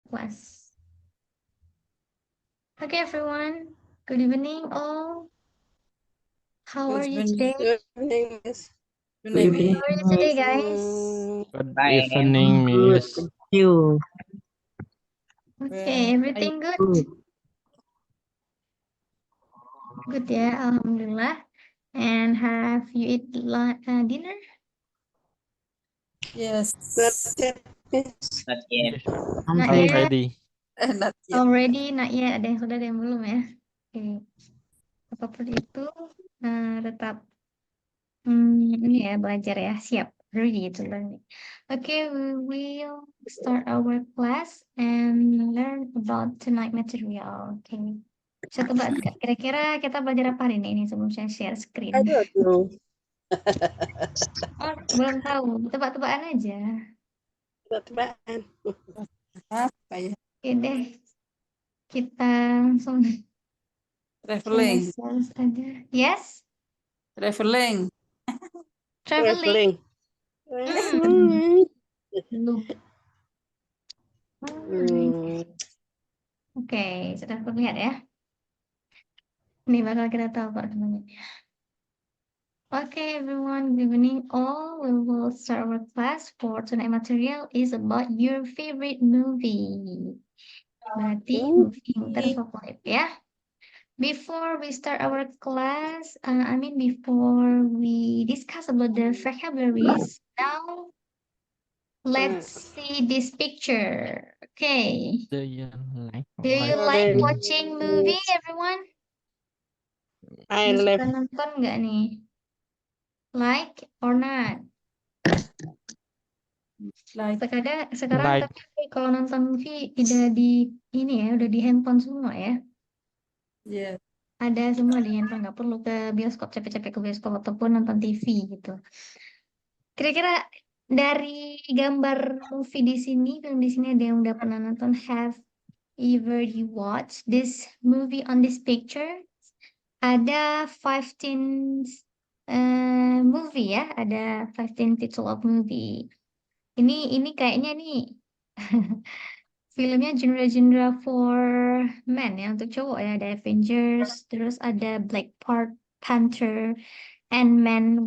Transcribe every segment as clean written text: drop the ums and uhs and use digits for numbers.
class. Okay, everyone. Good evening, all. How are you today? Good evening, Miss. Good How evening. are you today, guys? Good Fine. evening, Good. Miss. Thank you. Okay, everything good? Good. Good, yeah, alhamdulillah. And have you eat dinner? Yes. Not yet, Miss. Not yet. I'm Not ready. yet. Already. Not yet. Already, not yet. Ada yang sudah, ada yang belum ya. Oke. Apapun itu, tetap ini ya belajar ya, siap. Ready to learn. Okay, we will start our class and learn about tonight material. Okay. Saya tebak kira-kira kita belajar apa hari ini sebelum saya share screen. I don't know. Oh, belum tahu. Tebak-tebakan aja. Tebak-tebakan. Apa ya? Oke deh. Kita langsung Traveling. harus ada. Yes? Traveling. Traveling. Traveling. Belum. Hmm. Oke, sudah terlihat ya. Ini bakal kita tahu Pak teman-teman. Okay, everyone, good evening all. We will start our class for tonight material is about your favorite movie. Berarti movie yang terfavorit ya. Before we start our class, before we discuss about the vocabularies, now let's see this picture. Okay. Do you like Do you like watching movie, everyone? I Suka love. nonton nggak nih? Like or not? Like. Sekarang Like. tapi kalau nonton movie udah di ini ya, udah di handphone semua ya. Yeah. Ada semua di handphone, nggak perlu ke bioskop, capek-capek ke bioskop ataupun nonton TV gitu. Kira-kira dari gambar movie di sini, film di sini ada yang udah pernah nonton? Have ever you watch this movie on this picture? Ada 15 movie ya, ada 15 title of movie. Ini kayaknya nih filmnya genre-genre for men ya, untuk cowok ya. Ada Avengers, terus ada Black Panther, Ant-Man,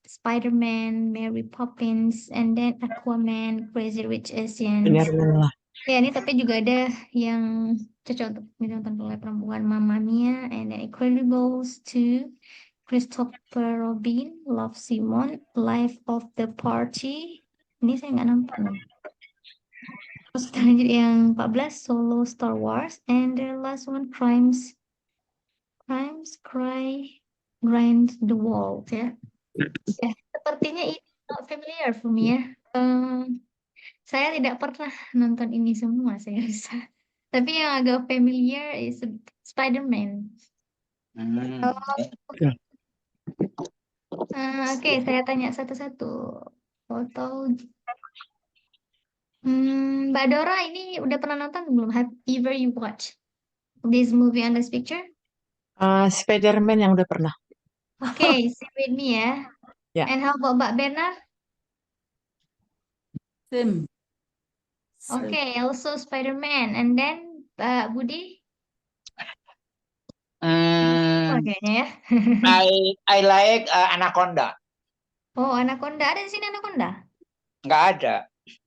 Spider-Man, Mary Poppins, and then Aquaman, Crazy Rich Asians. Benar-benar. Ya, ini tapi juga ada yang cocok untuk ditonton oleh perempuan, Mamma Mia, and then Incredibles 2, Christopher Robin, Love Simon, Life of the Party. Ini saya nggak nonton. Terus kita lanjut yang 14, Solo Star Wars, and the last one, Crimes Grind the World ya. Ya, sepertinya ini not familiar for me ya. Saya tidak pernah nonton ini semua, saya rasa. Tapi yang agak familiar is Spider-Man. Oke, saya tanya satu-satu. Foto. Mbak Dora ini udah pernah nonton belum? Have ever you watch this movie on this picture? Spider-Man yang udah pernah. Oke, same with me ya. Ya. And how about Mbak Bernard? Same. Oke, also Spider-Man. And then Mbak Budi? Kayaknya ya. I like Anaconda. Oh, Anaconda. Ada di sini Anaconda? Nggak ada.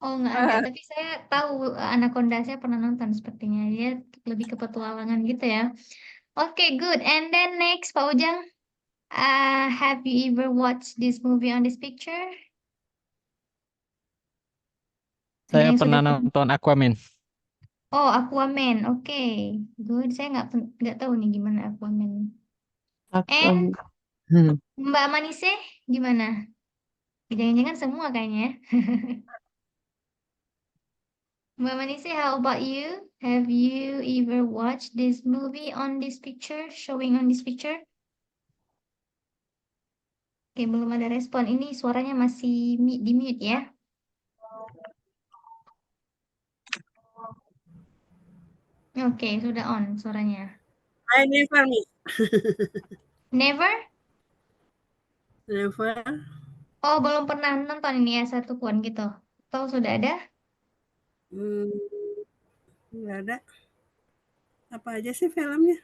Oh, nggak ada. Tapi saya tahu Anaconda, saya pernah nonton sepertinya. Dia lebih ke petualangan gitu ya. Oke, good. And then next, Pak Ujang. Have you ever watched this movie on this picture? Saya Yang pernah sudah nonton Aquaman. Oh, Aquaman. Oke, good. Saya nggak tahu nih gimana Aquaman. And Mbak Manise gimana? Jangan-jangan semua kayaknya ya. Mbak Manise, how about you? Have you ever watched this movie on this picture, showing on this picture? Oke, belum ada respon. Ini suaranya masih di mute ya. Oke, sudah on suaranya. I never, Miss. Never? Never. Oh, belum pernah nonton ini ya satu pun gitu. Atau sudah ada? Nggak ada. Apa aja sih filmnya?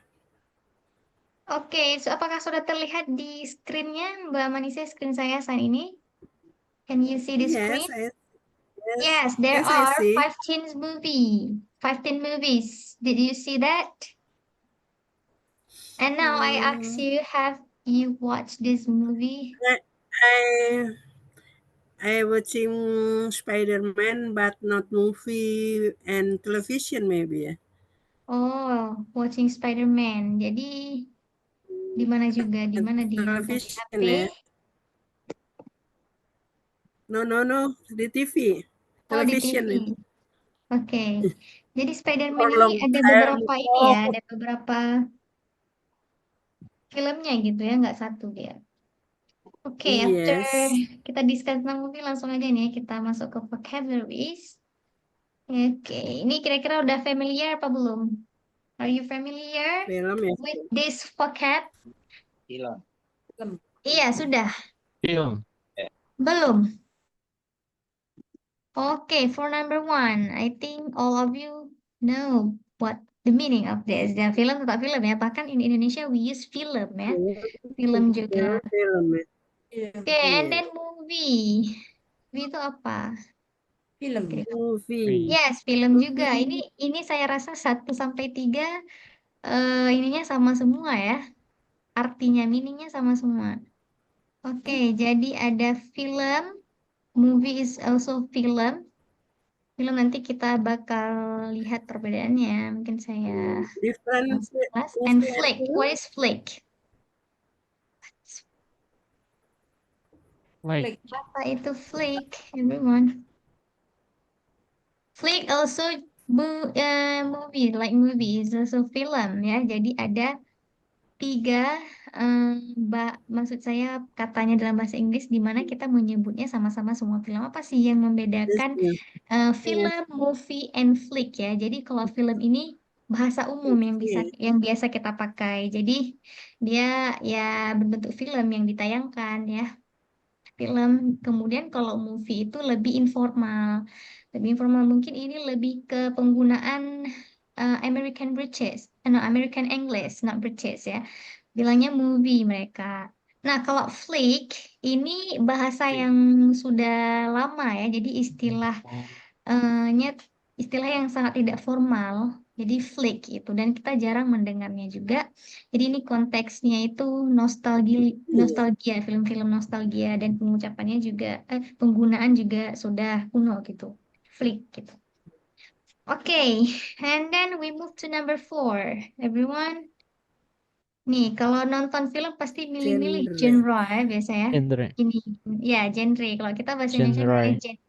Oke, apakah sudah terlihat di screen-nya, Mbak Manisa, screen saya saat ini? Can you see the screen? Yes, Yes, there yes, I are see. 15 movies. Did you see that? And now I ask you, have you watched this movie? I I watching Spider-Man, but not movie and television maybe ya. Oh, watching Spider-Man. Jadi di mana juga? Di mana dia nonton di Television HP? ya. No, di TV. Oh, di Television TV. itu. Oke. Jadi Spider-Man For ini long ada time. beberapa ini ya, ada beberapa filmnya gitu ya, nggak satu dia. Oke, after Yes. kita discuss tentang movie, langsung aja nih ya, kita masuk ke vocabularies. Oke, ini kira-kira udah familiar apa belum? Are you familiar Film ya. with this vocab? Film. Iya, sudah. Film. Belum. Okay, for number one, I think all of you know what the meaning of this. Ya, film tetap film ya. Bahkan in Indonesia we use film ya. Film juga. Film ya. Oke, and then movie. Movie itu apa? Film. Movie. Yes, film juga. Ini saya rasa 1 sampai 3 ininya sama semua ya. Artinya, meaningnya sama semua. Oke, jadi ada film, movie is also film. Film nanti kita bakal lihat perbedaannya. Mungkin saya Different kelas. movie And and flick. film. What is flick? Like. Apa itu flick, everyone? Flick also movie, like movie is also film ya. Jadi ada 3 maksud saya katanya dalam bahasa Inggris di mana kita menyebutnya sama-sama semua film. Apa sih yang membedakan film, movie, and flick ya? Jadi kalau film ini bahasa umum yang biasa kita pakai. Jadi dia ya berbentuk film yang ditayangkan ya. Film. Kemudian kalau movie itu lebih informal. Lebih informal mungkin ini lebih ke penggunaan American British, no, American English, not British ya. Bilangnya movie mereka. Nah, kalau flick ini bahasa yang sudah lama ya. Jadi istilah yang sangat tidak formal. Jadi flick itu dan kita jarang mendengarnya juga. Jadi ini konteksnya itu nostalgia, film-film nostalgia dan pengucapannya juga penggunaan juga sudah kuno gitu. Flick gitu. Okay, and then we move to number 4. Everyone. Nih, kalau nonton film pasti milih-milih genre ya biasa ya. Genre. Ini ya genre. Kalau kita bahasa Indonesia namanya Genre. genre.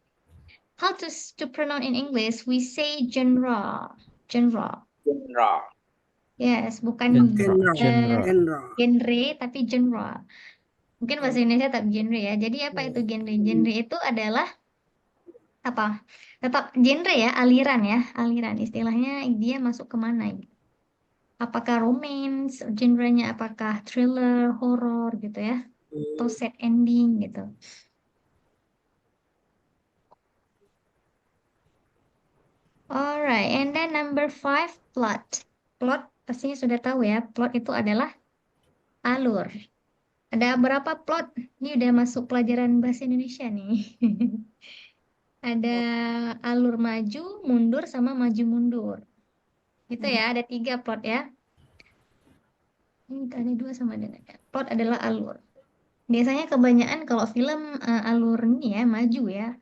How to pronounce in English? We say genre. Genre. Genre. Yes, bukan Genre. genre tapi genre. Mungkin bahasa Indonesia tetap genre ya. Jadi apa itu genre? Genre itu adalah apa? Tetap genre ya, aliran ya, aliran. Istilahnya dia masuk kemana gitu. Apakah romance, genrenya apakah thriller, horror gitu ya, atau sad ending gitu. Alright, and then number 5, plot. Plot pastinya sudah tahu ya, plot itu adalah alur. Ada berapa plot? Ini udah masuk pelajaran bahasa Indonesia nih. Ada alur maju, mundur, sama maju mundur. Gitu ya, ada 3 plot ya. Ini ada 2 sama dengan plot adalah alur. Biasanya kebanyakan kalau film alur ini ya, maju ya.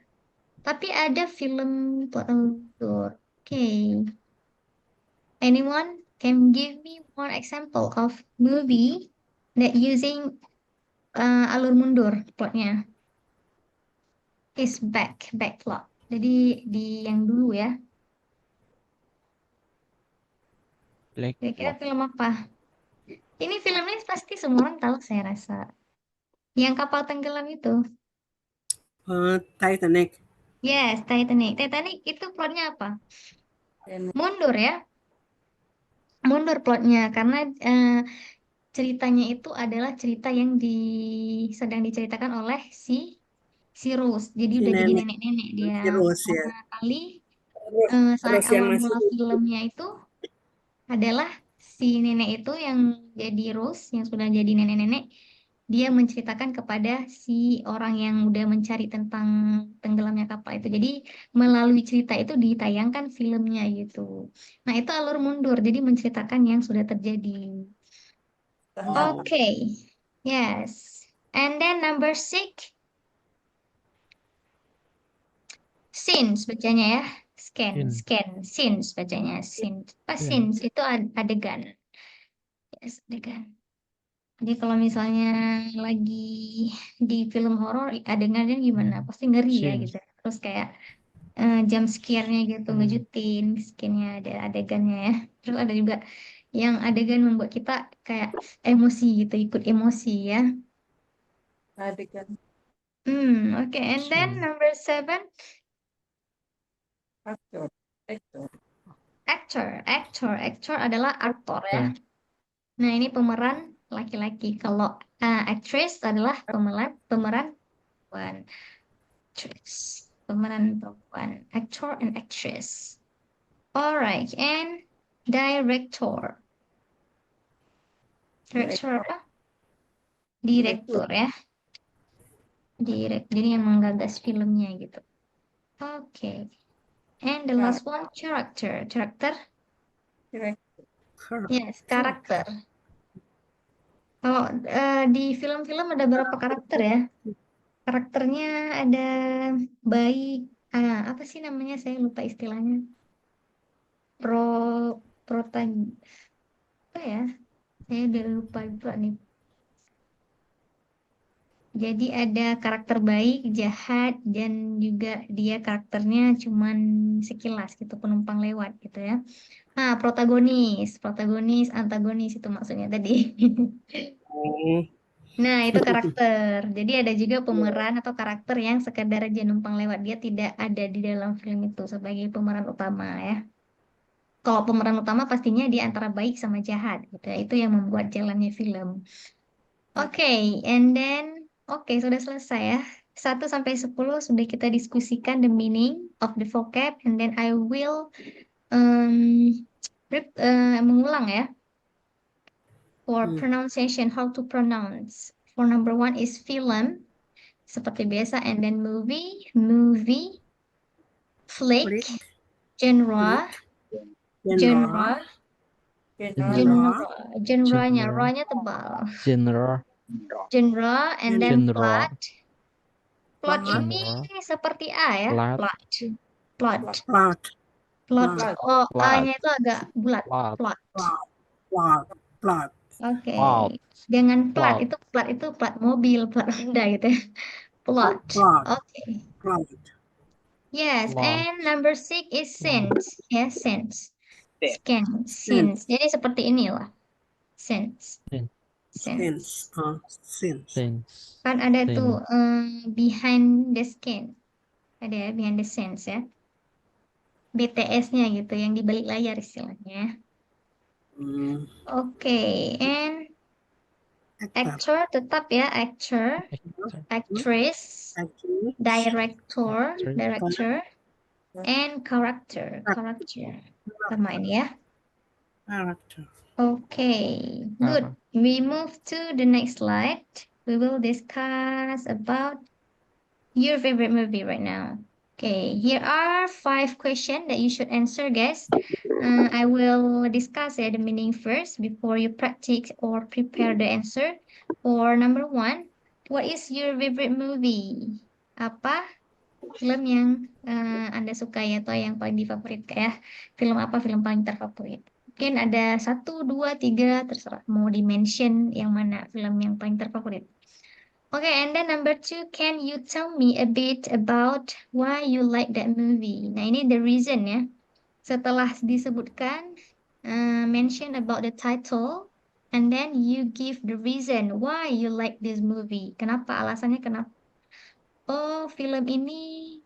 Tapi ada film plot alur. Okay. Anyone can give me one example of movie that using alur mundur plotnya? Is back plot. Jadi di yang dulu ya. Black. Kira-kira film apa? Ini filmnya pasti semua orang tahu saya rasa. Yang kapal tenggelam itu. Titanic. Yes, Titanic. Titanic itu plotnya apa? Mundur ya. Mundur plotnya karena ceritanya itu adalah cerita yang sedang diceritakan oleh si Rose. Jadi udah jadi nenek-nenek dia. Si Rose, ya. Pertama kali Terus yang awal masih mula filmnya itu adalah si nenek itu yang jadi Rose, yang sudah jadi nenek-nenek, dia menceritakan kepada si orang yang udah mencari tentang tenggelamnya kapal itu. Jadi melalui cerita itu ditayangkan filmnya gitu. Nah, itu alur mundur, jadi menceritakan yang sudah terjadi. Okay, yes. And then number 6, scenes bacanya ya. Scenes bacanya. Scenes. Apa Scene. scenes? Itu adegan. Yes, adegan. Jadi kalau misalnya lagi di film horor adegannya gimana? Pasti ngeri ya Scene. gitu. Terus kayak jump scare-nya gitu, ngejutin skinnya, ada adegannya ya. Terus ada juga yang adegan membuat kita kayak emosi gitu, ikut emosi ya. Adegan Okay. And then Scene. number 7, aktor. actor adalah aktor ya. Nah, ini pemeran laki-laki. Kalau actress adalah pemeran perempuan. Actress, pemeran perempuan. Actor and actress. Alright, and director. Director apa? Direktur ya. Jadi yang menggagas filmnya gitu. Okay. And the last one, character. Character? Yes, karakter. Kalau di film-film ada berapa karakter ya? Karakternya ada baik, apa sih namanya? Saya lupa istilahnya. Protag, apa ya? Saya udah lupa juga nih. Jadi ada karakter baik, jahat, dan juga dia karakternya cuman sekilas gitu, penumpang lewat gitu ya. Protagonis, antagonis itu maksudnya tadi. Nah, itu karakter. Jadi ada juga pemeran atau karakter yang sekedar aja numpang lewat. Dia tidak ada di dalam film itu sebagai pemeran utama ya. Kalau pemeran utama pastinya dia antara baik sama jahat gitu ya. Itu yang membuat jalannya film. Oke, and then sudah selesai ya. 1 sampai 10 sudah kita diskusikan the meaning of the vocab, and then I will mengulang ya. For pronunciation, how to pronounce. For number 1 is film, seperti biasa, and then movie, flick, genre, genrenya, ra-nya tebal. Genre, and then plot. Plot ini seperti A ya. Plot. Oh, A-nya itu agak bulat. Plot. Oke. Jangan plat, itu plat mobil, plat Honda gitu ya. Plot. Oke. Yes, and number 6 is sense. Ya, sense. Sense. Jadi seperti inilah. Sense. Kan ada tuh behind the skin. Ada ya, behind the sense ya. BTS-nya gitu, yang di balik layar istilahnya. Oke, and actor tetap ya, actor, actress, director, and character. Sama ini ya. Okay, good. We move to the next slide. We will discuss about your favorite movie right now. Okay, here are 5 questions that you should answer, guys. I will discuss the meaning first before you practice or prepare the answer. For number 1, what is your favorite movie? Apa film yang Anda sukai atau yang paling difavorit ya? Film apa film paling terfavorit? Mungkin ada 1, 2, 3, terserah mau di-mention yang mana film yang paling terfavorit. Okay, and then number 2, can you tell me a bit about why you like that movie? Nah, ini the reason ya. Setelah disebutkan, mention about the title, and then you give the reason why you like this movie. Kenapa? Alasannya kenapa? Oh, film ini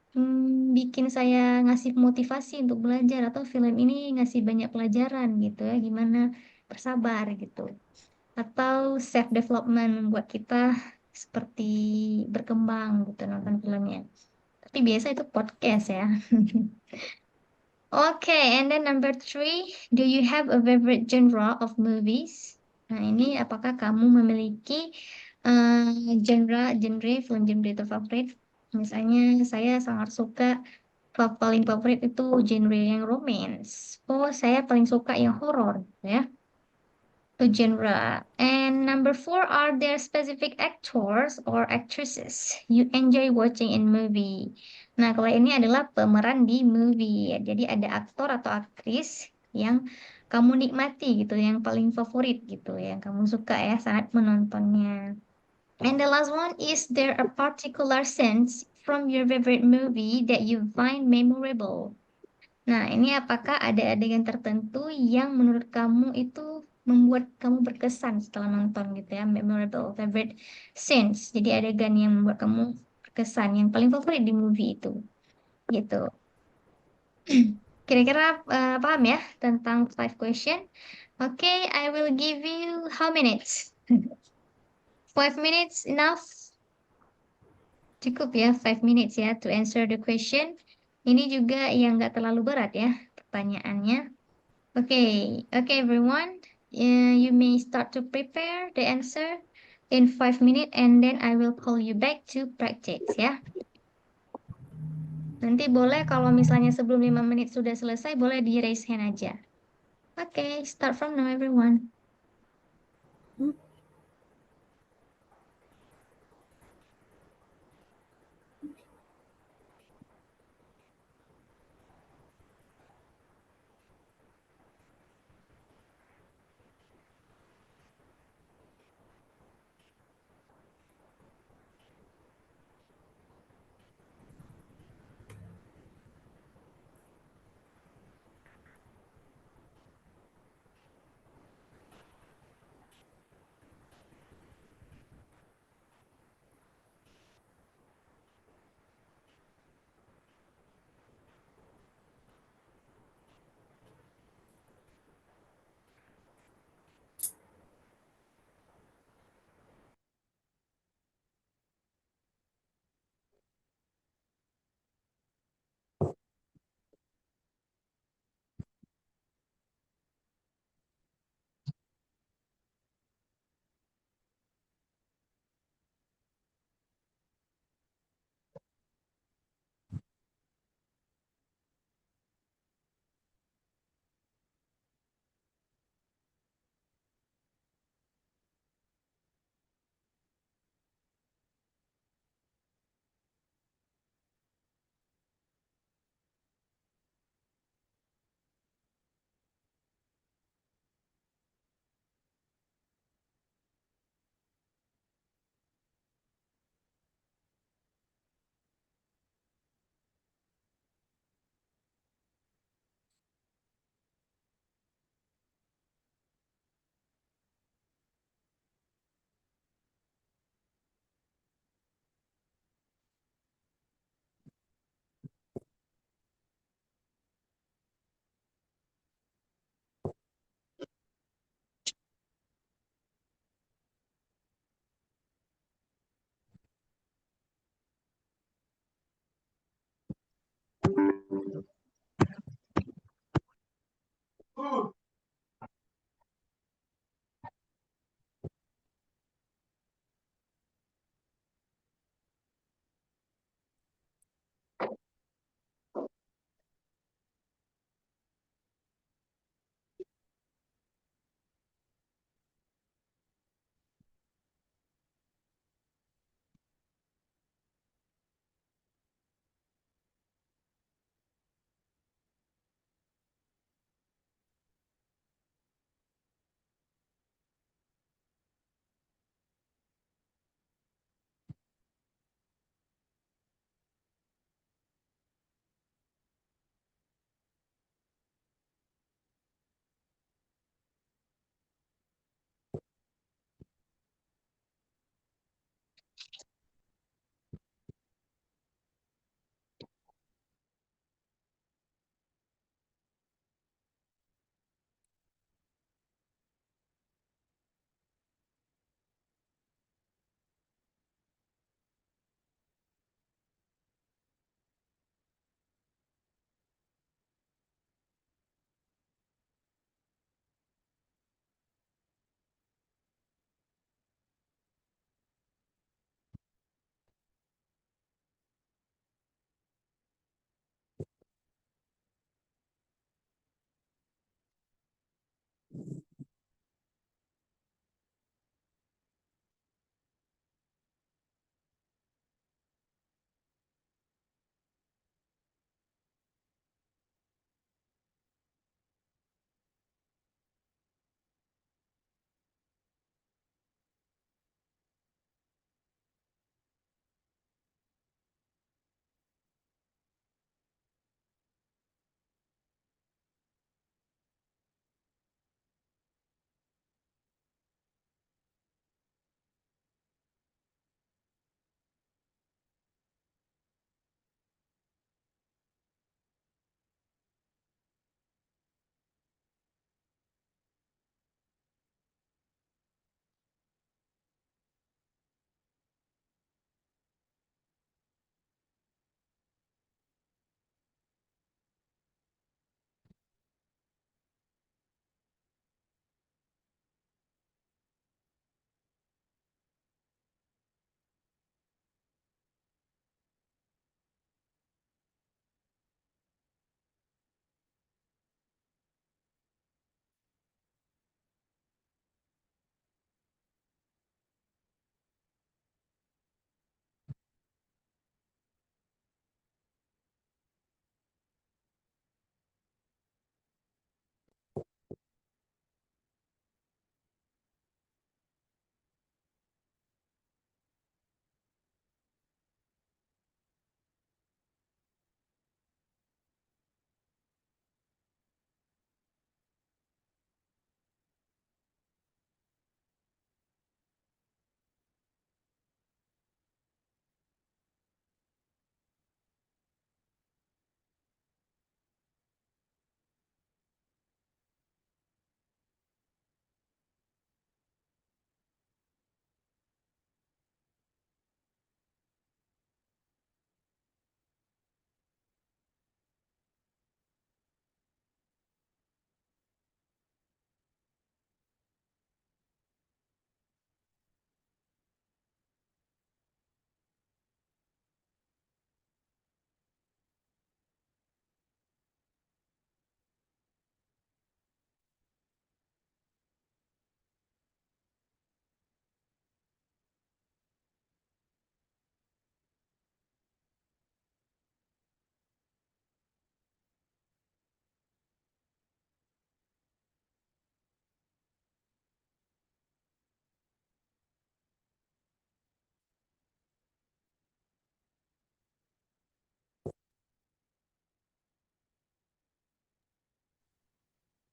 bikin saya ngasih motivasi untuk belajar, atau film ini ngasih banyak pelajaran gitu ya, gimana bersabar gitu. Atau self development, membuat kita seperti berkembang gitu nonton filmnya. Tapi biasa itu podcast ya. Okay, and then number 3, do you have a favorite genre of movies? Nah, ini apakah kamu memiliki genre film genre terfavorit? Misalnya saya sangat suka paling favorit itu genre yang romance. Oh, saya paling suka yang horor, ya. To genre. And number 4, are there specific actors or actresses you enjoy watching in movie? Nah, kalau ini adalah pemeran di movie ya. Jadi ada aktor atau aktris yang kamu nikmati gitu, yang paling favorit gitu, yang kamu suka ya saat menontonnya. And the last one, is there a particular sense from your favorite movie that you find memorable? Nah, ini apakah ada adegan tertentu yang menurut kamu itu membuat kamu berkesan setelah nonton gitu ya, memorable, favorite scenes. Jadi adegan yang membuat kamu berkesan, yang paling favorit di movie itu, gitu. Kira-kira paham ya tentang 5 question? Okay, I will give you how minutes? 5 minutes enough? Cukup ya, 5 minutes ya to answer the question. Ini juga yang nggak terlalu berat ya pertanyaannya. Okay, okay, everyone. You may start to prepare the answer in 5 minutes, and then I will call you back to practice ya. Nanti boleh kalau misalnya sebelum 5 menit sudah selesai, boleh di raise hand aja. Okay, start from now, everyone.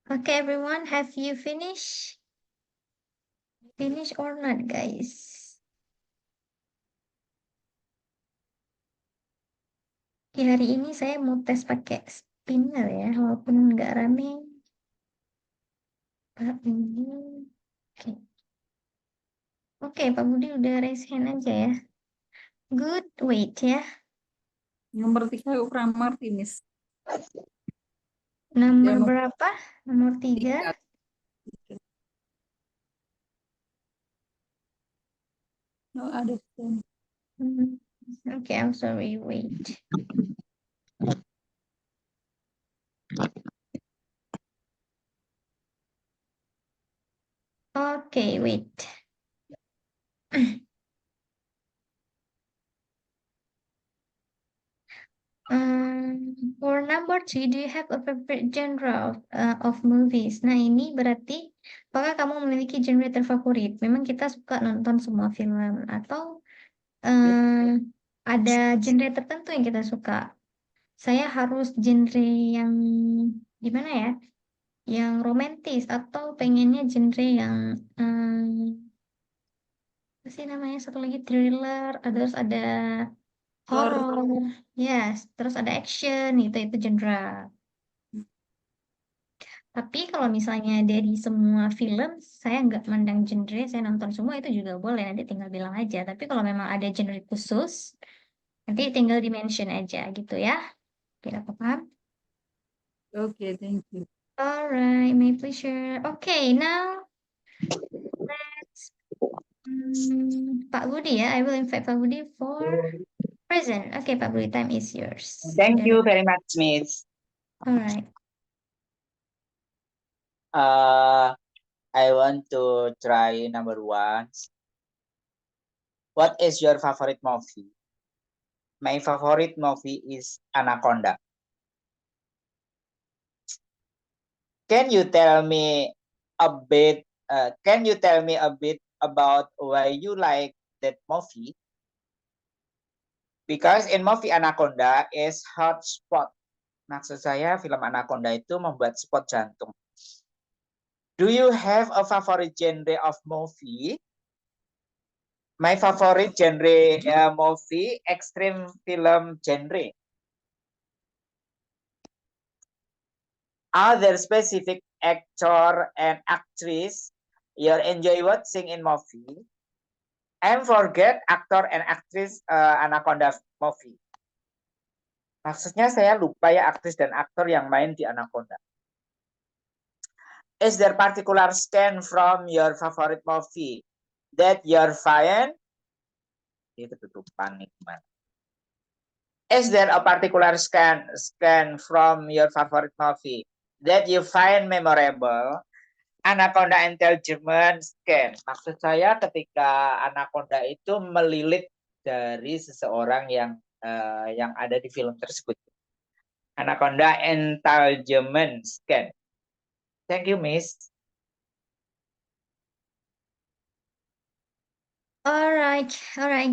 Okay, everyone, have you finished? Finish or not, guys? Di hari ini saya mau tes pakai spinner ya, walaupun nggak rame. Pak Budi. Oke. Oke, Pak Budi udah raise hand aja ya. Good, wait ya. Nomor 3 Ukra Martinez. Nomor Yang berapa? Nomor 3. tiga. Oh, ada. Okay, I'm sorry, wait. Okay, wait. For number 2, do you have a favorite genre of movies? Nah, ini berarti apakah kamu memiliki genre terfavorit? Memang kita suka nonton semua film atau ada genre tertentu yang kita suka. Saya harus genre yang gimana ya? Yang romantis atau pengennya genre yang apa sih namanya satu lagi thriller, terus ada horror, yes, terus ada action, itu genre. Tapi kalau misalnya dari semua film, saya nggak mandang genre, saya nonton semua itu juga boleh, nanti tinggal bilang aja. Tapi kalau memang ada genre khusus, nanti tinggal di-mention aja gitu ya. Tidak paham? Okay, thank you. Alright, my pleasure. Okay, now let's Pak Budi ya. I will invite Pak Budi for present. Okay, Pak Budi, time is yours. Thank you very much, Miss. Alright. I want to try number 1. What is your favorite movie? My favorite movie is Anaconda. Can you tell me a bit? Can you tell me a bit about why you like that movie? Because in movie Anaconda is hot spot. Maksud saya film Anaconda itu membuat spot jantung. Do you have a favorite genre of movie? My favorite genre movie, extreme film genre. Are there specific actor and actress you enjoy watching in movie? And forget actor and actress Anaconda movie. Maksudnya saya lupa ya aktris dan aktor yang main di Anaconda. Is there particular scene from your favorite movie that you're find? Itu tutupan nih gimana? Is there a particular scene from your favorite movie that you find memorable? Anaconda Intelligent Scan. Maksud saya ketika Anaconda itu melilit dari seseorang yang ada di film tersebut. Anaconda Intelligent Scan. Thank you, Miss. Alright,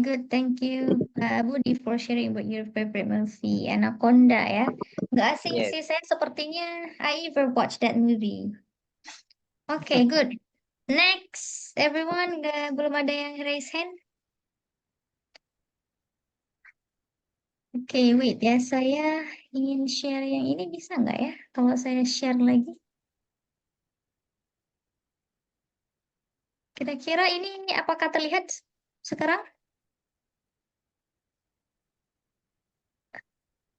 good. Thank you, Budi, for sharing about your favorite movie, Anaconda ya. Nggak asing Yes. sih, saya sepertinya I ever watched that movie. Okay, good. Next, everyone, belum ada yang raise hand? Okay, wait ya, saya ingin share yang ini bisa nggak ya? Kalau saya share lagi. Kira-kira ini apakah terlihat sekarang?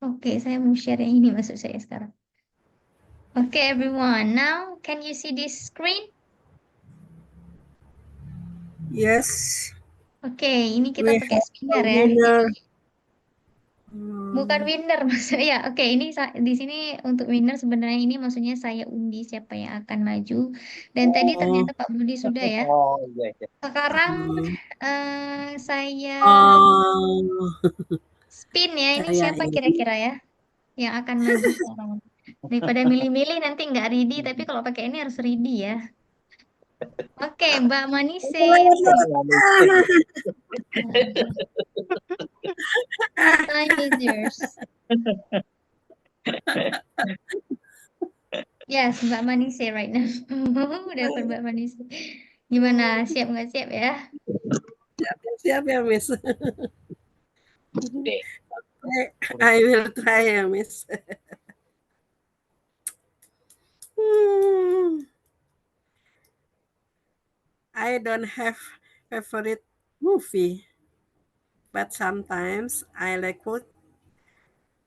Oke, saya mau share yang ini maksud saya sekarang. Okay, everyone. Now, can you see this screen? Yes. Oke, ini kita We pakai have spinner a ya. winner. Bukan winner maksudnya ya. Oke, ini di sini untuk winner sebenarnya ini maksudnya saya undi siapa yang akan maju. Dan tadi ternyata Pak Budi sudah ya. Oh iya. Sekarang saya Oh, spin ya. Ini saya siapa ini. kira-kira ya yang akan maju sekarang. Daripada milih-milih nanti nggak ready. Tapi kalau pakai ini harus ready ya. Oke, Mbak Manise. Time is yours. Yes, Mbak Manise right now. Udah dapat Mbak Manise. Gimana? Siap nggak siap ya? Siap ya, Miss. Oke. I will try ya, Miss. I don't have favorite movie, but sometimes I like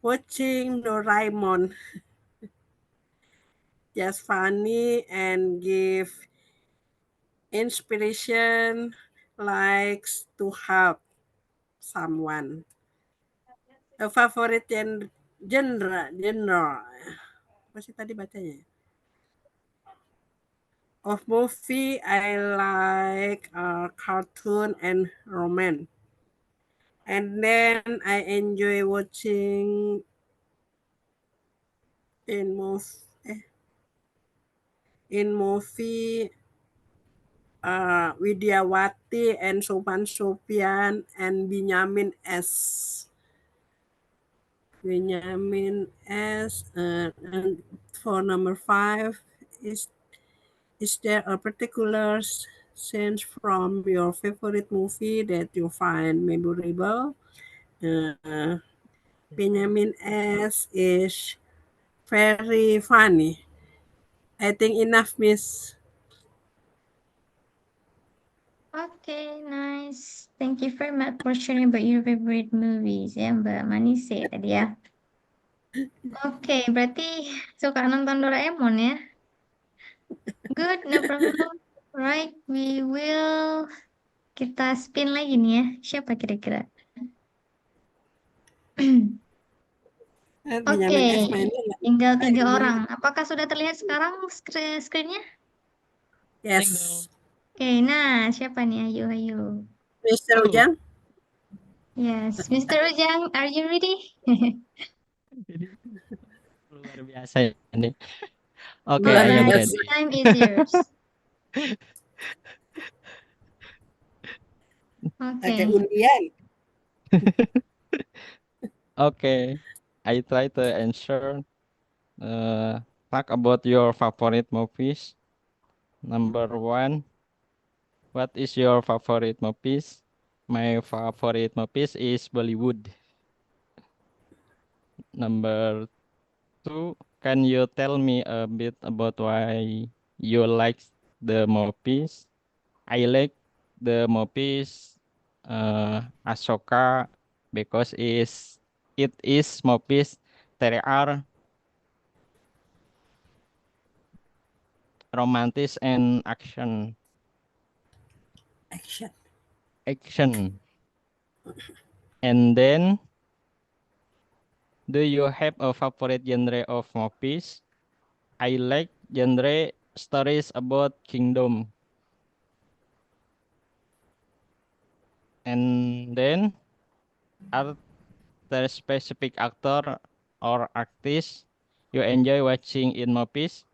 watching Doraemon. Just funny and give inspiration, likes to help someone. A favorite genre. Apa sih tadi bacanya? Of movie, I like cartoon and romance. And then I enjoy watching in movie Widyawati and Sopan Sopian and Benyamin S. And for number 5, is there a particular scene from your favorite movie that you find memorable? Benjamin S is very funny. I think enough, Miss. Okay, nice. Thank you very much for sharing about your favorite movies ya, Mbak Manise tadi ya. Oke, berarti suka nonton Doraemon ya? Good, no problem. Right, we will kita spin lagi nih ya. Siapa kira-kira? Oke, Benjamin S mainnya nggak? tinggal 3 Yang mana? orang. Apakah sudah terlihat sekarang screen-nya? Yes. Oke, nah siapa nih? Ayo, ayo. Mr. Ujang? Yes, Mr. Ujang, are you ready? Ini luar biasa ya ini. Oke, Luar I am Alright, biasa. ready. time is yours. Pakai Oke. undian. Okay, I try to answer. Talk about your favorite movies. Number 1, what is your favorite movies? My favorite movies is Bollywood. Number 2, can you tell me a bit about why you like the movies? I like the movies Ashoka because it is movies that are romantic and Action. action. And then, do you have a favorite genre of movies? I like genre stories about kingdom. And then, are there specific actor or actress you enjoy watching in movies?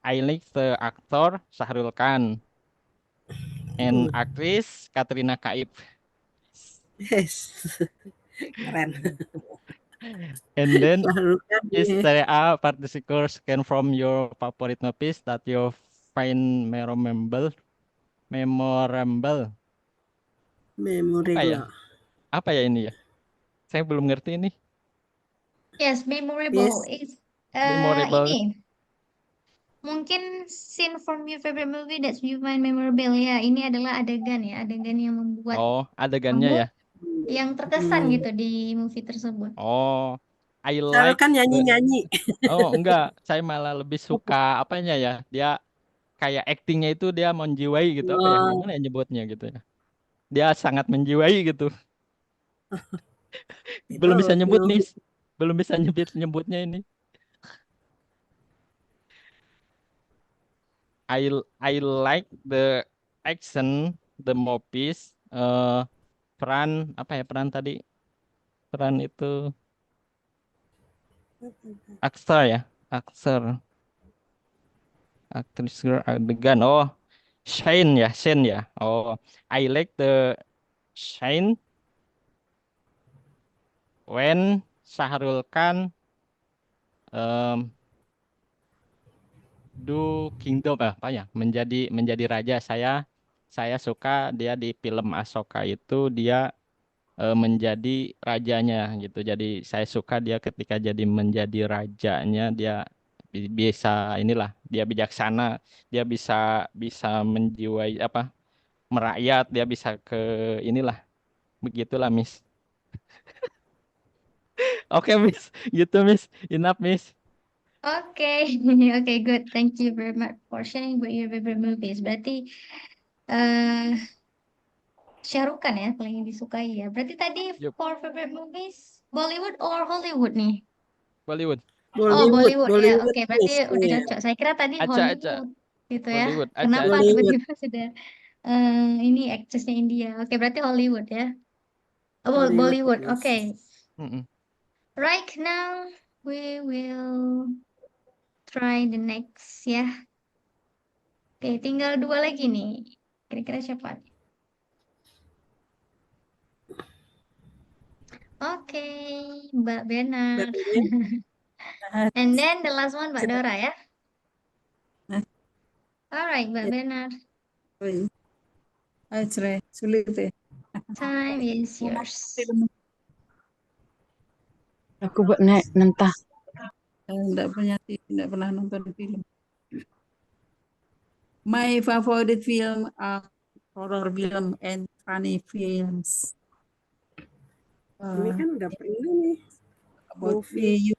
I like the actor Shahrul Khan and actress Katrina Kaif. Yes. Keren. And then, Selalu kan is ya. there a particular scene from your favorite movies that you find memorable? Memorable. Apa ya? Memorable. Apa ya ini ya? Saya belum ngerti ini. Yes, memorable Yes. is Memorable. ini mungkin scene from your favorite movie that you find memorable ya. Ini adalah adegan ya, adegan yang membuat Oh, adegannya kamu ya. yang terkesan gitu di movie tersebut. Oh, I Selalu like kan the. nyanyi-nyanyi. Oh, enggak. Saya malah lebih suka apanya ya? Dia kayak actingnya itu dia menjiwai gitu apa ya? Oh, Gimana ya nyebutnya gitu ya? Dia sangat menjiwai gitu. itu Belum bisa nyebut nih. movie. Belum bisa nyebutnya ini. I like the action, the movies, peran apa ya peran tadi? Peran itu aktor ya, aktor, aktris adegan. Oh, Shane ya. Oh, I like the Shane when Shahrul Khan um, Do Kingdom apa ya? Menjadi raja. Saya suka dia di film Ahsoka itu dia menjadi rajanya gitu. Jadi saya suka dia ketika jadi menjadi rajanya dia bisa inilah dia bijaksana, dia bisa bisa menjiwai apa merakyat, dia bisa ke inilah begitulah Miss. Oke Miss, gitu Miss, enough Miss. Okay, okay, good. Thank you very much for sharing what your favorite movies. Berarti Shah Rukh Khan ya paling disukai ya. Berarti tadi Yup, for favorite movies Bollywood or Hollywood nih? Bollywood. Oh, Bollywood, Bollywood ya. Bollywood Oke, please. berarti udah Yeah. cocok. Saya kira tadi Aca Hollywood gitu ya. Bollywood Kenapa aca. Bollywood, tiba-tiba sudah ini aktrisnya India? Oke, berarti Hollywood ya. Oh, Hollywood Bollywood. Oke. please. Mm-mm. Right now we will try the next ya. Oke, tinggal dua lagi nih. Kira-kira siapa? Oke, Mbak Benar. Batman, And then the last one Mbak Silakan. Dora ya. Nah, Alright, Mbak ya, Benar. sorry. Ayo cerai, sulit ya. Time is yours. Film Aku buat naik mentah. tidak pernah nonton film. My favorite film are horror film and funny films. ini kan udah pernah nih About movie. you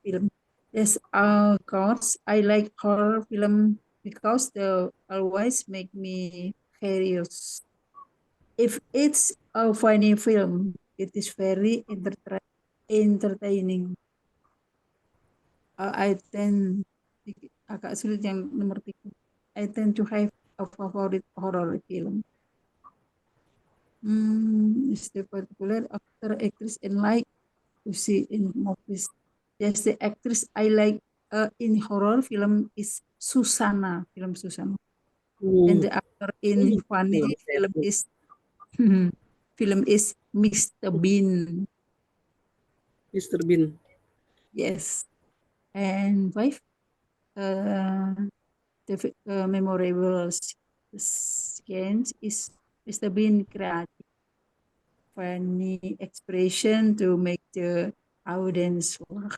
film. Yes, of course, I like horror film because they always make me curious. If it's a funny film, it is very entertaining. I tend agak sulit yang nomor 3. I tend to have a favorite horror film. Is the particular actor, actress, and like to see in movies? Yes, the actress I like in horror film is Susana, film Susana, and the actor in funny film is Mr. Bean. Mr. Bean. Yes, and 5. The memorable scenes is Mr. Bean creative, funny expression to make the audience laugh.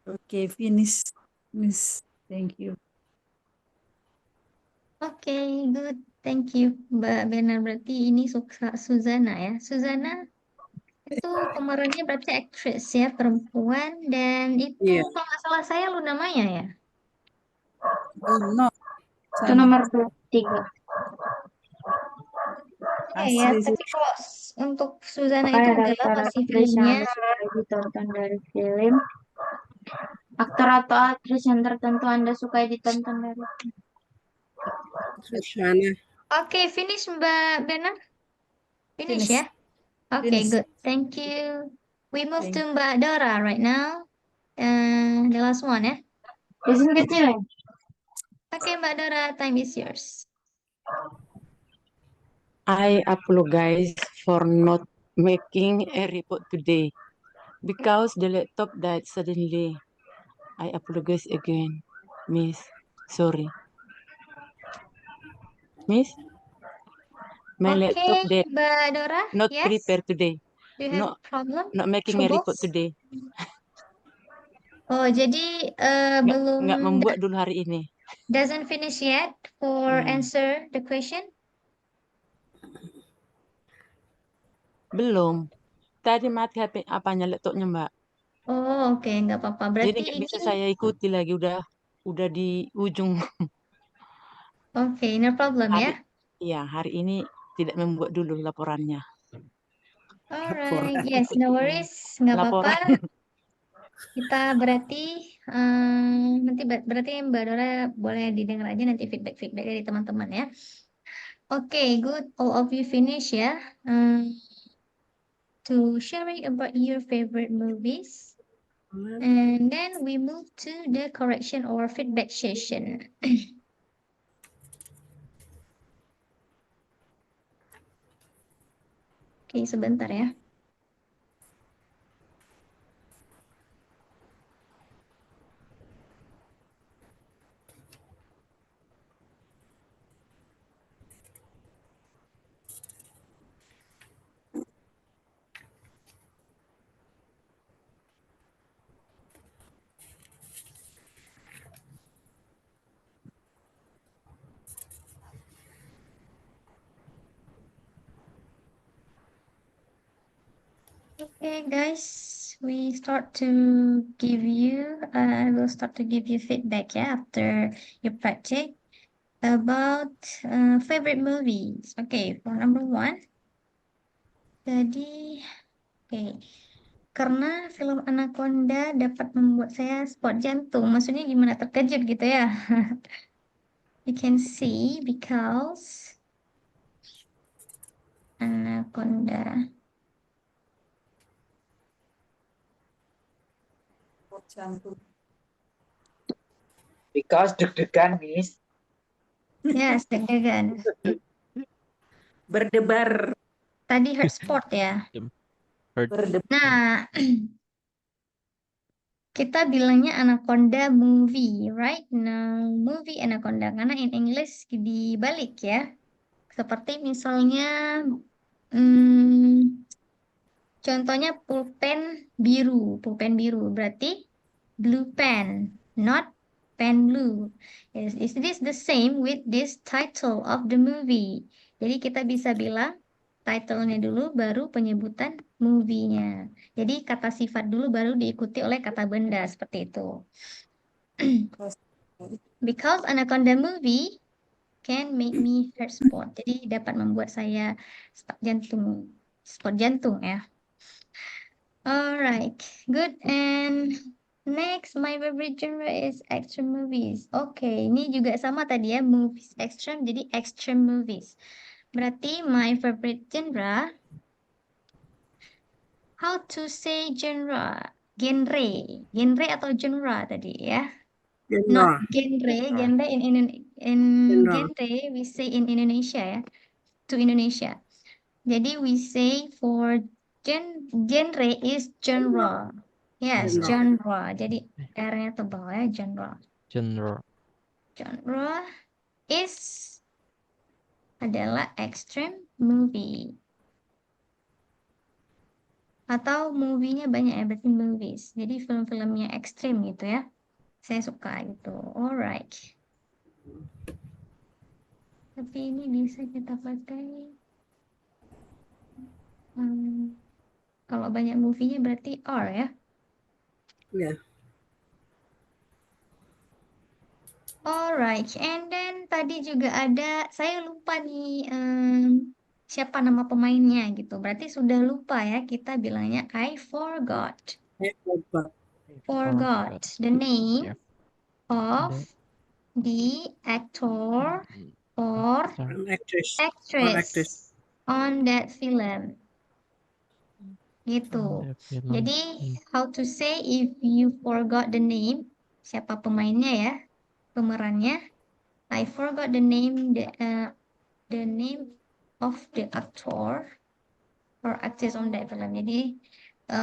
Okay, finish, Miss. Thank you. Oke, good. Thank you, Mbak Benar. Berarti ini suka Suzana ya. Suzana itu pemerannya berarti aktris ya, perempuan. Dan itu Iya. kalau nggak salah saya Luna Maya ya. No, Itu nomor 3. Iya ya, asli tapi kalau untuk Suzana itu Apakah adalah daftar masih aktris filmnya. yang suka ditonton dari film? Aktor atau aktris yang tertentu Anda suka ditonton dari film? Susana. Oke, finish Mbak Benar. Finish Finish. ya. Oke, Finish. good. Thank you. We move Thank to Mbak Dora right now. The last one ya. Biasanya kecil ya? Oke, Mbak Dora, time is yours. I apologize for not making a report today because the laptop died suddenly. I apologize again, Miss. Sorry. Miss, my Oke, laptop dead. Mbak Dora, Not yes? prepared today. Do you have No, problem? not making a report Troubles? today. Oh, jadi belum Nggak membuat dulu hari ini. doesn't finish yet for answer the question? Belum. Tadi mati HP apanya laptopnya, Mbak. Oh, oke, nggak apa-apa. Jadi Berarti nggak ini, bisa saya ikuti lagi udah di ujung oke, no problem ya. hari. Iya, hari ini tidak membuat dulu laporannya. Alright, yes, no worries, nggak apa-apa. Laporan. Kita berarti nanti berarti Mbak Dora boleh didengar aja nanti feedback dari teman-teman ya. Oke, good. All of you finish ya. To sharing about your favorite movies. And then we move to the correction or feedback session. Oke, sebentar ya. Okay, guys, we start to give you, I will start to give you feedback, yeah, after you practice about favorite movies. Okay, for number one, jadi, oke, karena film Anaconda dapat membuat saya spot jantung, maksudnya gimana, terkejut gitu ya. You can see because Anaconda. Because deg-degan, Miss. Yes, deg-degan. Berdebar. Tadi heart spot ya. Heard Berdebar. Nah, kita bilangnya Anaconda movie, right? Nah, movie Anaconda karena in English dibalik ya. Seperti misalnya, contohnya pulpen biru berarti blue pen, not pen blue. Is this the same with this title of the movie? Jadi kita bisa bilang title-nya dulu baru penyebutan movie-nya. Jadi kata sifat dulu baru diikuti oleh kata benda seperti itu. Because Anaconda movie can make me heart spot. Jadi dapat membuat saya spot jantung ya. Alright, good. And next, my favorite genre is action movies. Oke, ini juga sama tadi ya, movies extreme, jadi extreme movies. Berarti my favorite genre, how to say genre? Genre atau genre tadi ya? Not Genre. genre in Genre. genre we say in Indonesia ya, to Indonesia. Jadi we say for genre is genre. Yes, Genre. genre. Jadi R-nya tebal ya, genre. genre. Genre is adalah extreme movie. Atau movie-nya banyak ya, berarti movies. Jadi film-filmnya ekstrim gitu ya. Saya suka gitu. Alright. Tapi ini bisa kita pakai. Kalau banyak movie-nya berarti R ya. Ya. Alright, and then tadi juga ada, saya lupa nih siapa nama pemainnya gitu. Berarti sudah lupa ya, kita bilangnya I forgot. Forgot the name Yeah. of the actor or An actress. actress on that film. Gitu. Jadi, how to say if you forgot the name, siapa pemainnya ya, pemerannya. I forgot the name of the actor or actress on that film. Jadi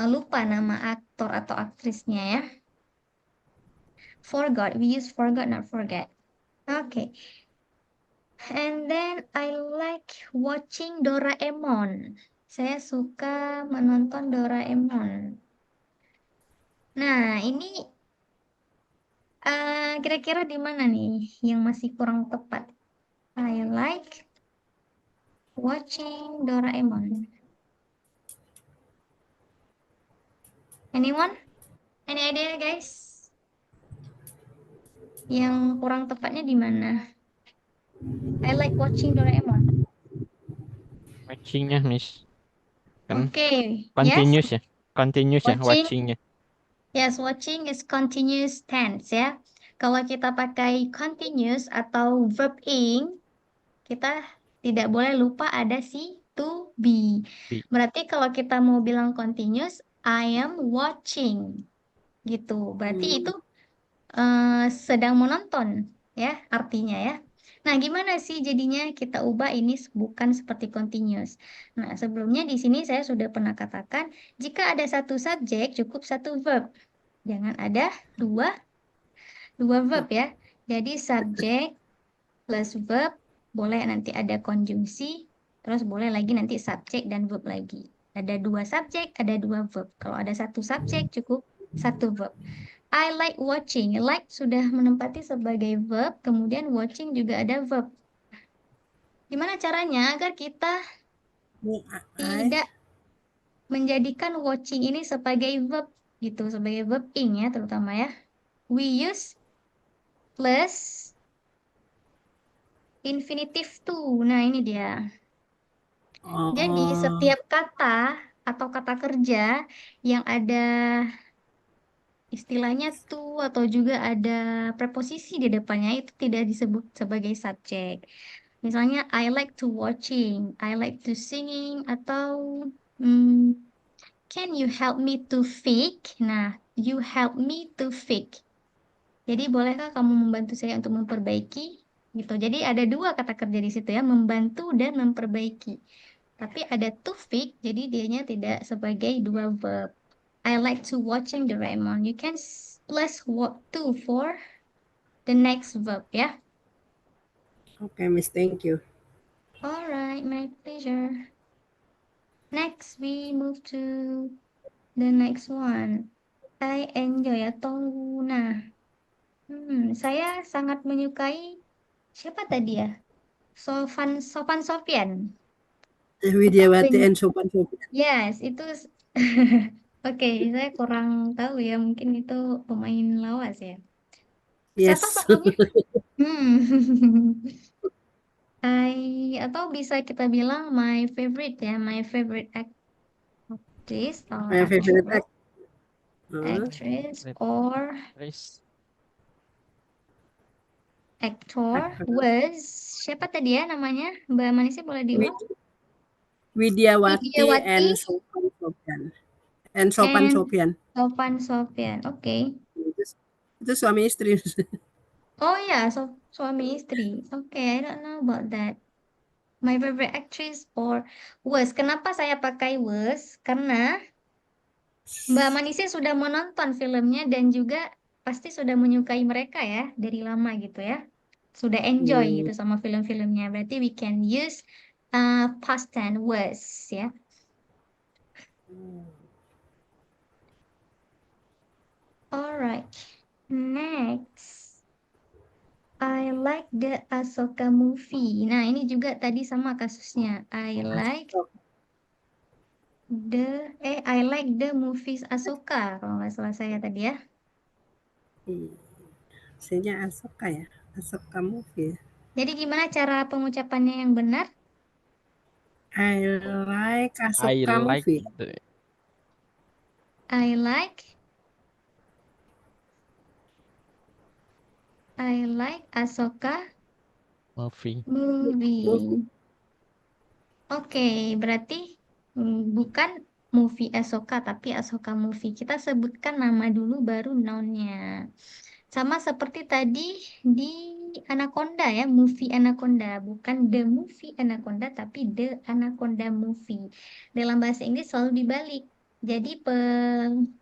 lupa nama aktor atau aktrisnya ya. Forgot. We use forgot, not forget. Okay. And then I like watching Doraemon. Saya suka menonton Doraemon. Nah, ini kira-kira di mana nih yang masih kurang tepat? I like watching Doraemon. Anyone? Any idea, guys? Yang kurang tepatnya di mana? I like watching Doraemon. Watchingnya, Miss. Kan Okay. continuous Yes. ya. Continuous ya Watching. watchingnya. Yes, watching is continuous tense ya. Kalau kita pakai continuous atau verb ing, kita tidak boleh lupa ada si to be. Berarti kalau kita mau bilang continuous, I am watching. Gitu. Berarti itu sedang menonton ya artinya ya. Nah, gimana sih jadinya kita ubah ini bukan seperti continuous. Nah, sebelumnya di sini saya sudah pernah katakan jika ada satu subjek cukup satu verb. Jangan ada dua verb ya. Jadi subjek plus verb, boleh nanti ada konjungsi, terus boleh lagi nanti subjek dan verb lagi. Ada dua subjek, ada dua verb. Kalau ada satu subjek cukup satu verb. I like watching. Like sudah menempati sebagai verb, kemudian watching juga ada verb. Gimana caranya agar kita tidak menjadikan watching ini sebagai verb gitu, sebagai verb ing ya terutama ya. We use plus infinitive to. Nah, ini dia. Jadi Oh, setiap kata atau kata kerja yang ada istilahnya to atau juga ada preposisi di depannya itu tidak disebut sebagai subjek. Misalnya I like to watching, I like to singing atau hmm, can you help me to fix? Nah, you help me to fix. Jadi bolehkah kamu membantu saya untuk memperbaiki? Gitu. Jadi ada dua kata kerja di situ ya, membantu dan memperbaiki. Tapi ada to fix, jadi dianya tidak sebagai dua verb. I like to watching Doraemon. You can plus what to for the next verb ya. okay, Miss. Thank you. Alright, my pleasure. Next, we move to the next one. I enjoy atau nah. Saya sangat menyukai siapa tadi ya? Sopan Sofian. Widyawati and Sopan Sofian. Yes, itu oke, saya kurang tahu ya, mungkin itu pemain lawas ya. Siapa Yes. tokohnya? Atau bisa kita bilang my favorite ya, my favorite actress or My favorite actress Favorite or actress. actor actor. was siapa tadi ya namanya? Mbak Manisa boleh diulang? Widyawati Widyawati and Sopan Sofian. And Sopan and Sofian. Sopan Sofian. Oke. Itu suami istri. Oh ya, suami istri. Oke, I don't know about that. My favorite actress or was. Kenapa saya pakai was? Karena Mbak Manisa sudah menonton filmnya dan juga pasti sudah menyukai mereka ya dari lama gitu ya. Sudah enjoy gitu sama film-filmnya. Berarti we can use past tense was ya. Alright. Next. I like the Ahsoka movie. Nah, ini juga tadi sama kasusnya. I like the movies Ahsoka kalau nggak salah saya tadi ya. Saya Ahsoka ya. Ahsoka movie. Jadi gimana cara pengucapannya yang benar? I like I Ahsoka like movie. I like Ahsoka movie. movie. Oke, berarti bukan movie Ahsoka tapi Ahsoka movie. Kita sebutkan nama dulu baru noun-nya. Sama seperti tadi di Anaconda ya, movie Anaconda. Bukan the movie Anaconda, tapi the Anaconda movie. Dalam bahasa Inggris selalu dibalik. Jadi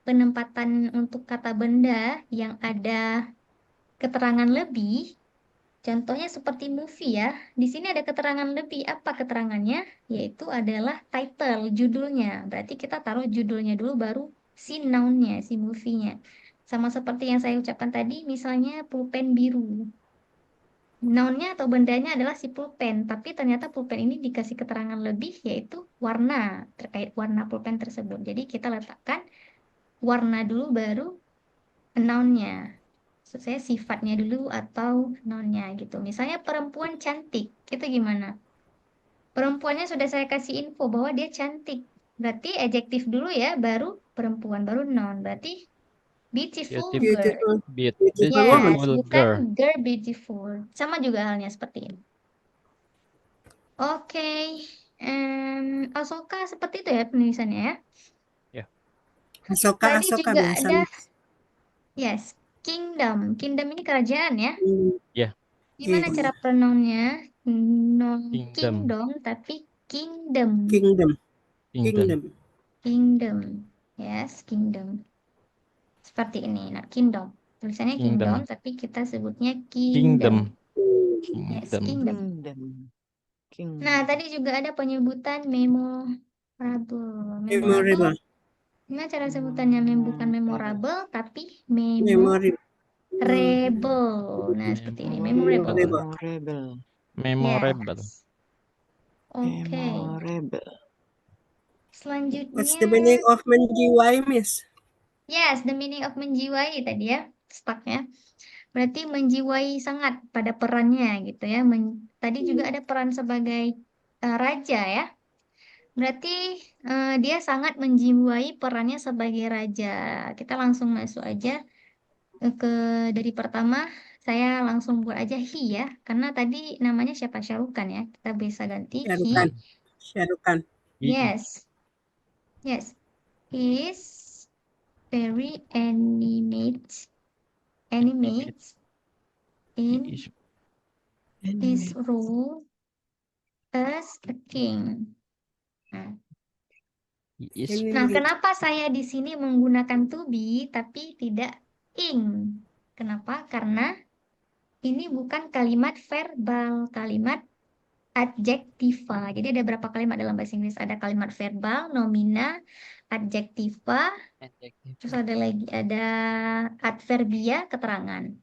penempatan untuk kata benda yang ada keterangan lebih, contohnya seperti movie ya. Di sini ada keterangan lebih. Apa keterangannya? Yaitu adalah title, judulnya. Berarti kita taruh judulnya dulu baru si noun-nya, si movie-nya. Sama seperti yang saya ucapkan tadi, misalnya pulpen biru. Noun-nya atau bendanya adalah si pulpen, tapi ternyata pulpen ini dikasih keterangan lebih, yaitu warna, terkait warna pulpen tersebut. Jadi kita letakkan warna dulu baru noun-nya. Maksud saya sifatnya dulu atau noun-nya gitu. Misalnya perempuan cantik, itu gimana? Perempuannya sudah saya kasih info bahwa dia cantik. Berarti adjektif dulu ya, baru perempuan, baru noun. Berarti beautiful girl. Beautiful Yes, woman. bukan girl beautiful. Sama juga halnya seperti ini. Oke, Ahsoka seperti itu ya penulisannya ya. Ahsoka Tadi juga biasa. ada, yes, kingdom. Kingdom ini kerajaan ya. Ya. Gimana Iya. cara pronounnya? Kingdom. Kingdom, tapi kingdom. Kingdom. Yes, kingdom. Seperti ini. Nah, kingdom. Tulisannya kingdom, tapi kita sebutnya kingdom. Yes, kingdom. Nah, tadi juga ada penyebutan memorable. Memorable. Gimana cara sebutannya? Bukan memorable, tapi memorable. Nah, seperti ini. Memorable. Memorable. Yes. Oke. What's the meaning Selanjutnya, of menjiwai, Miss? yes, the meaning of menjiwai tadi ya, stucknya. Berarti menjiwai sangat pada perannya gitu ya. Tadi juga ada peran sebagai raja ya. Berarti dia sangat menjiwai perannya sebagai raja. Kita langsung masuk aja ke dari pertama. Saya langsung buat aja he ya. Karena tadi namanya siapa? Syarukan ya. Kita bisa ganti Syarukan. he. Syarukan. Yes. Yes. He is very animated in Is his role as a king. Nah, is Nah, Ini kenapa saya di sini menggunakan to be tapi tidak ing? Kenapa? Karena ini bukan kalimat verbal, kalimat adjektiva. Jadi ada berapa kalimat dalam bahasa Inggris? Ada kalimat verbal, nomina, adjektiva, terus ada lagi ada adverbia, keterangan.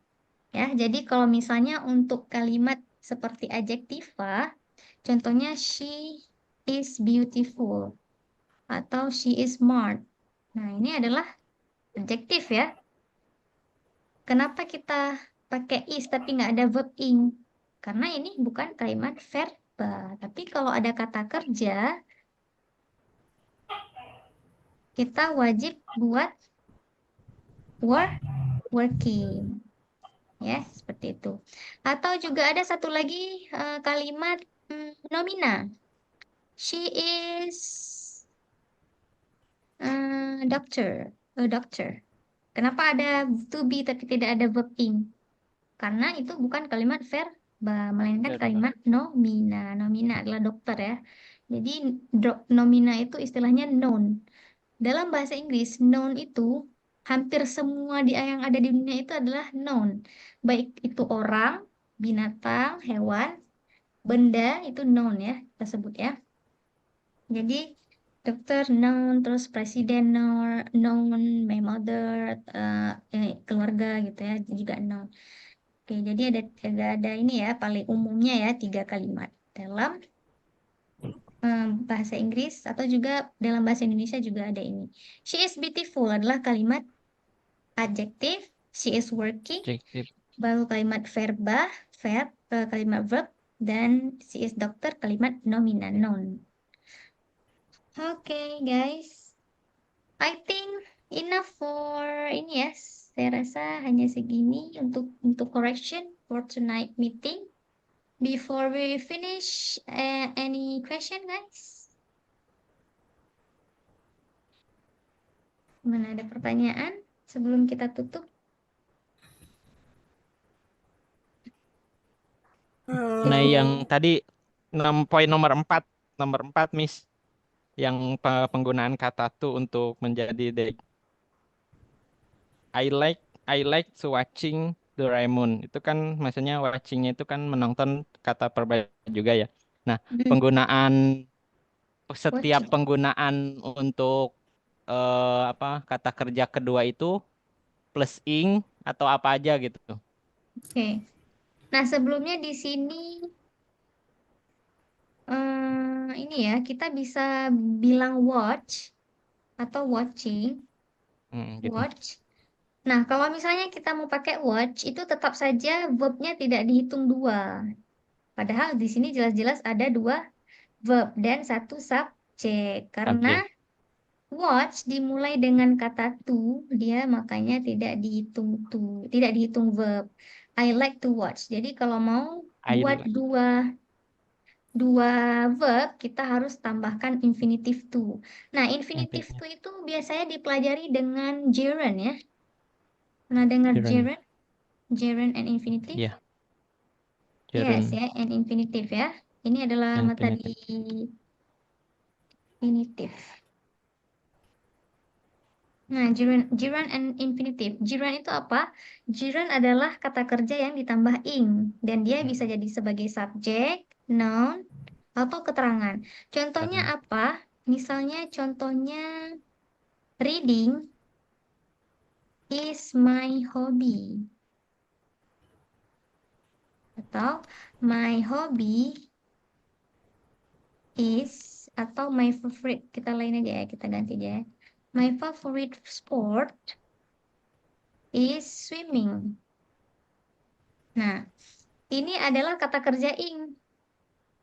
Ya, jadi kalau misalnya untuk kalimat seperti adjektiva, contohnya she is beautiful atau she is smart. Nah, ini adalah adjektif ya. Kenapa kita pakai is tapi nggak ada verb ing? Karena ini bukan kalimat verbal. Tapi kalau ada kata kerja, kita wajib buat working. Ya, seperti itu. Atau juga ada satu lagi kalimat nomina. She is a doctor. Kenapa ada to be tapi tidak ada verb ing? Karena itu bukan kalimat verbal, melainkan Verbal. kalimat nomina. Nomina adalah dokter ya. Jadi nomina itu istilahnya noun. Dalam bahasa Inggris, noun itu hampir semua yang ada di dunia itu adalah noun. Baik itu orang, binatang, hewan, benda itu noun ya, kita sebut ya. Jadi dokter noun, terus presiden noun, my mother, keluarga gitu ya, juga noun. Oke, jadi ada ini ya, paling umumnya ya, 3 kalimat dalam bahasa Inggris atau juga dalam bahasa Indonesia juga ada ini. She is beautiful adalah kalimat adjektif, she is working, adjective. baru kalimat kalimat verb, dan she is doctor, kalimat nomina, noun. Oke, guys. I think enough for ini ya. Saya rasa hanya segini untuk correction for tonight meeting. Before we finish, any question, guys? Mana ada pertanyaan sebelum kita tutup? Nah, yang tadi poin nomor 4, Miss, yang penggunaan kata to untuk menjadi I like to watching Doraemon. Itu kan maksudnya watchingnya itu kan menonton kata perba juga ya. Nah, penggunaan setiap Watching. penggunaan untuk kata kerja kedua itu plus ing atau apa aja gitu. Oke. Nah, sebelumnya di sini ini ya, kita bisa bilang watch atau watching, Gitu. watch. Nah, kalau misalnya kita mau pakai watch, itu tetap saja verbnya tidak dihitung 2. Padahal di sini jelas-jelas ada 2 verb dan 1 subjek. Karena Subjek. watch dimulai dengan kata to, dia makanya tidak dihitung verb. I like to watch. Jadi kalau mau I buat like. dua verb, kita harus tambahkan infinitive to. Nah, infinitive to itu biasanya dipelajari dengan gerund ya. Pernah dengar Gerund. gerund? Gerund and infinitive? Iya. Yes Gerund. ya, and infinitive ya. Ini adalah materi Infinitive. infinitive. Nah, gerund and infinitive. Gerund itu apa? Gerund adalah kata kerja yang ditambah ing. Dan dia bisa jadi sebagai subjek, noun, atau keterangan. Contohnya apa? Misalnya contohnya reading is my hobby. Atau my hobby is atau my favorite, kita lain aja ya, kita ganti aja ya. My favorite sport is swimming. Nah, ini adalah kata kerja ing.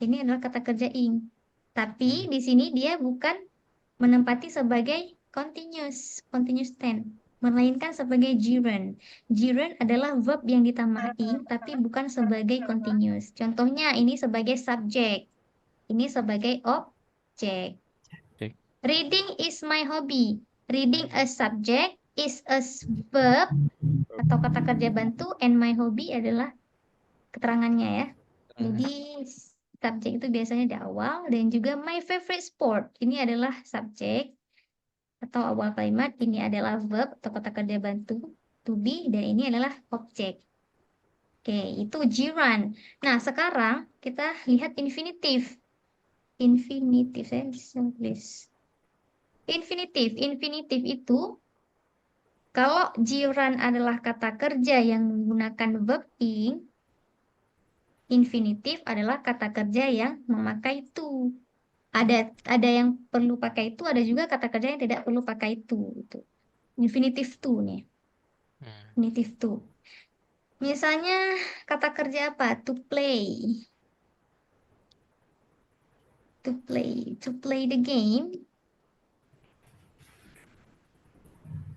Ini adalah kata kerja ing. Tapi di sini dia bukan menempati sebagai continuous tense, melainkan sebagai gerund. Gerund adalah verb yang ditambah ing, tapi bukan sebagai continuous. Contohnya ini sebagai subjek, ini sebagai objek. Objek. Reading is my hobby. Reading a subject is a verb atau kata kerja bantu, and my hobby adalah keterangannya ya. Jadi subjek itu biasanya di awal, dan juga my favorite sport ini adalah subjek atau awal kalimat, ini adalah verb atau kata kerja bantu to be, dan ini adalah objek. Oke, itu gerund. Nah, sekarang kita lihat infinitif. Infinitif, saya bisa tulis. Infinitif itu kalau gerund adalah kata kerja yang menggunakan verb ing, infinitif adalah kata kerja yang memakai to. Ada yang perlu pakai to, ada juga kata kerja yang tidak perlu pakai to. Gitu. Infinitif to nih. Infinitif to. Misalnya kata kerja apa? To play. To play the game.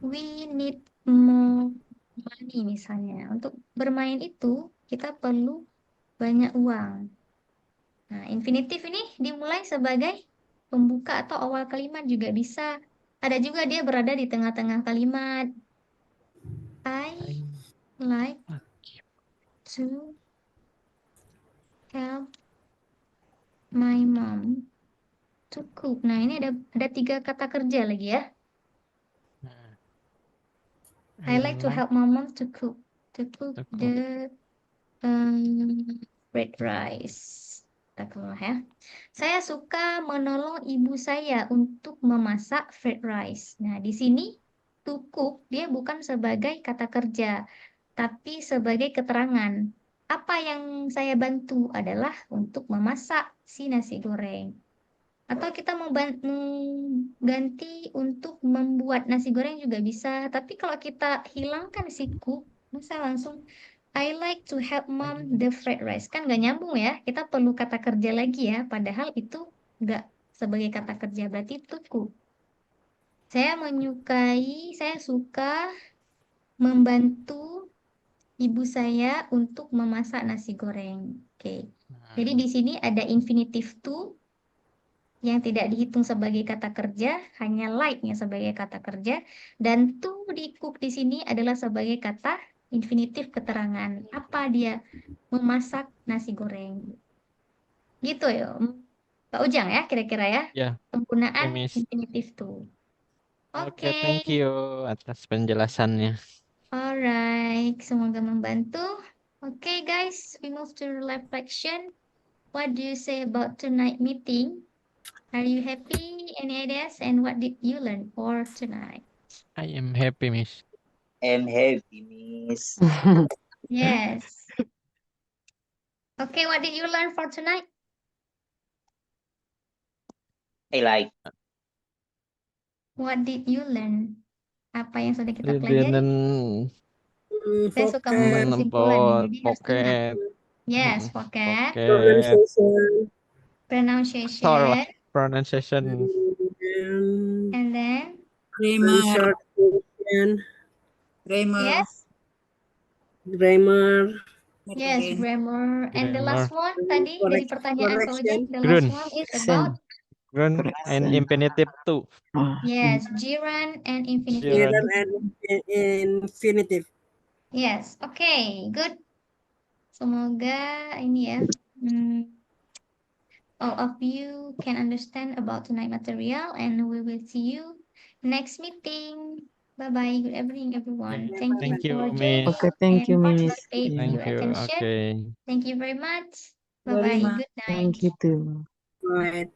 We need more money misalnya. Untuk bermain itu kita perlu banyak uang. Nah, infinitif ini dimulai sebagai pembuka atau awal kalimat juga bisa. Ada juga dia berada di tengah-tengah kalimat. I like to help my mom to cook. Nah, ini ada 3 kata kerja lagi ya. I like to help my mom to cook the red rice. Kita keluar ya. Saya suka menolong ibu saya untuk memasak fried rice. Nah, di sini to cook dia bukan sebagai kata kerja, tapi sebagai keterangan. Apa yang saya bantu adalah untuk memasak si nasi goreng. Atau kita mau ganti untuk membuat nasi goreng juga bisa. Tapi kalau kita hilangkan si cook, bisa langsung I like to help mom the fried rice. Kan nggak nyambung ya. Kita perlu kata kerja lagi ya. Padahal itu nggak sebagai kata kerja. Berarti to cook. Saya suka membantu ibu saya untuk memasak nasi goreng. Oke. Jadi di sini ada infinitif to yang tidak dihitung sebagai kata kerja, hanya like-nya sebagai kata kerja, dan to di cook di sini adalah sebagai kata infinitif keterangan. Apa dia memasak nasi goreng? Gitu ya, Pak Ujang ya, kira-kira ya, Ya, penggunaan Miss. infinitif to. Oke, Oke, thank you atas penjelasannya. alright, semoga membantu. Oke guys, we move to reflection. What do you say about tonight meeting? Are you happy? Any ideas? And what did you learn for tonight? I am happy, Miss. I'm happy, Miss. Yes. Okay, what did you learn for tonight? I like. What did you learn? Apa yang sudah kita I pelajari? didn't Saya suka membuat kesimpulan nih, about jadi harus ingat. pocket. Yes, vocab, Pocket. pronunciation, Pronunciation. and then Grammar, yes, grammar, yes, grammar. And the Grammar. last one tadi dari pertanyaan Pak Ujang, the Grun. last one is about Ground and Correction. infinitive too. yes, gerund and infinitive. Gerund. and infinitive. Yes, okay, good. Semoga ini ya, all of you can understand about tonight material, and we will see you next meeting. Bye-bye. Good evening, everyone. Thank Thank you you, for Miss. joining Okay, thank you, and Miss. participate Thank your you. attention. Okay. Thank you very much. Very Bye-bye. much. Good night. Thank you too. Right.